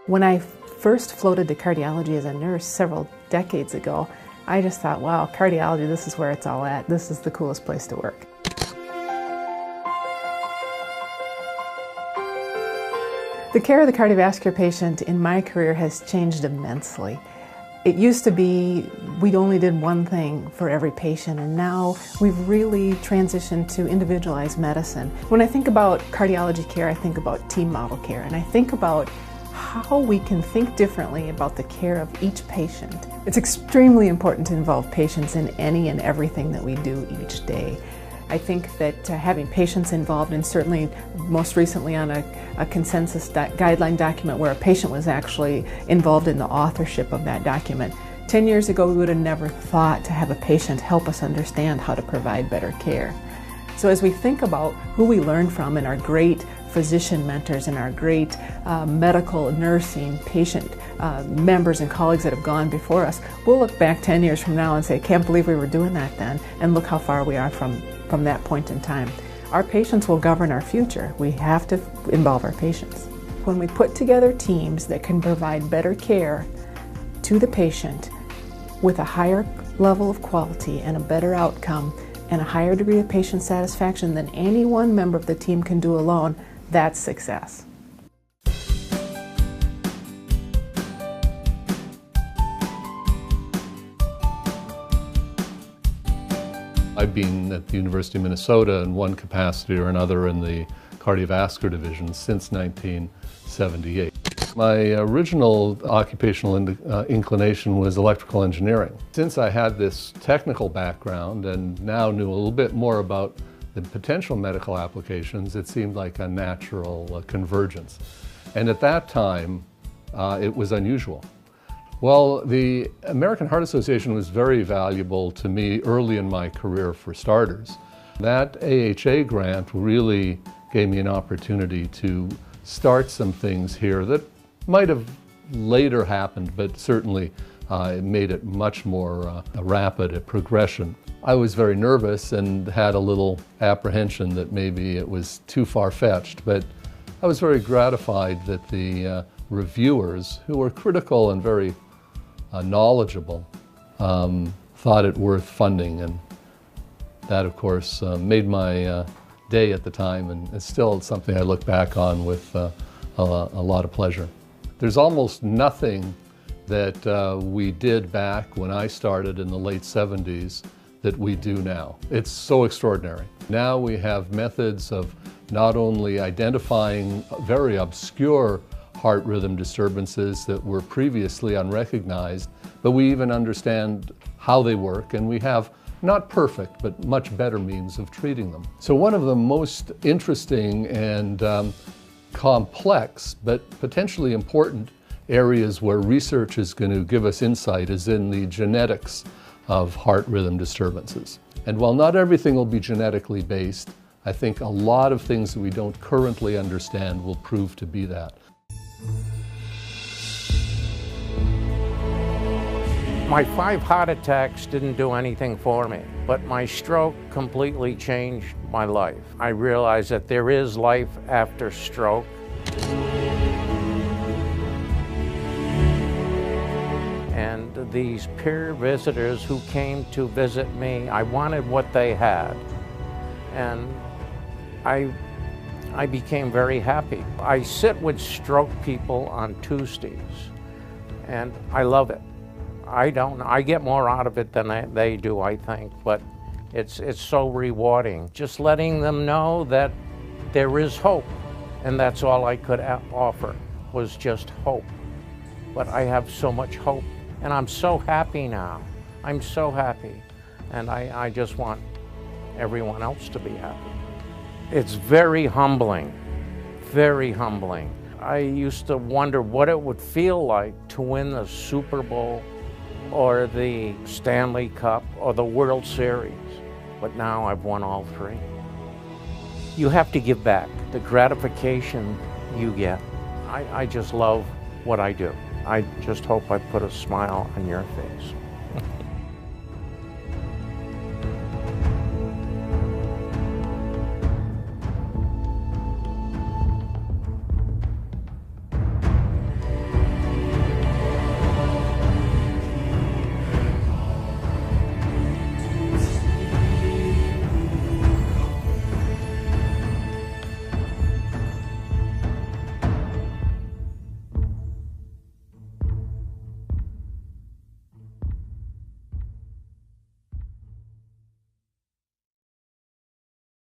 When I first floated to cardiology as a nurse several decades ago, I just thought, wow, cardiology, this is where it's all at. This is the coolest place to work. The care of the cardiovascular patient in my career has changed immensely. It used to be we only did one thing for every patient, and now we've really transitioned to individualized medicine. When I think about cardiology care, I think about team model care, and I think about how we can think differently about the care of each patient. It's extremely important to involve patients in any and everything that we do each day. I think that having patients involved, and certainly most recently on a consensus guideline document where a patient was actually involved in the authorship of that document. 10 years ago, we would have never thought to have a patient help us understand how to provide better care. So as we think about who we learn from and our great physician mentors and our great medical, nursing, patient members and colleagues that have gone before us, we'll look back 10 years from now and say, can't believe we were doing that then, and look how far we are from that point in time. Our patients will govern our future. We have to involve our patients. When we put together teams that can provide better care to the patient with a higher level of quality and a better outcome and a higher degree of patient satisfaction than any one member of the team can do alone, that's success. I've been at the University of Minnesota in one capacity or another in the cardiovascular division since 1978. My original occupational inclination was electrical engineering. Since I had this technical background and now knew a little bit more about the potential medical applications, it seemed like a natural convergence. And at that time, it was unusual. Well, the American Heart Association was very valuable to me early in my career, for starters. That AHA grant really gave me an opportunity to start some things here that might have later happened, but certainly it made it much more rapid a progression. I was very nervous and had a little apprehension that maybe it was too far-fetched, but I was very gratified that the reviewers, who were critical and very knowledgeable, thought it worth funding, and that of course made my day at the time, and it's still something I look back on with a lot of pleasure. There's almost nothing that we did back when I started in the late 70s that we do now. It's so extraordinary. Now we have methods of not only identifying very obscure heart rhythm disturbances that were previously unrecognized, but we even understand how they work, and we have not perfect, but much better means of treating them. So one of the most interesting and complex, but potentially important areas where research is going to give us insight is in the genetics of heart rhythm disturbances. And while not everything will be genetically based, I think a lot of things that we don't currently understand will prove to be that. My 5 heart attacks didn't do anything for me, but my stroke completely changed my life. I realized that there is life after stroke. And these peer visitors who came to visit me, I wanted what they had. And I became very happy. I sit with stroke people on Tuesdays, and I love it. I get more out of it than they do, I think, but it's so rewarding. Just letting them know that there is hope, and that's all I could offer, was just hope. But I have so much hope, and I'm so happy now. I'm so happy, and I just want everyone else to be happy. It's very humbling, very humbling. I used to wonder what it would feel like to win the Super Bowl or the Stanley Cup or the World Series, but now I've won all 3. You have to give back. The gratification you get. I just love what I do. I just hope I put a smile on your face.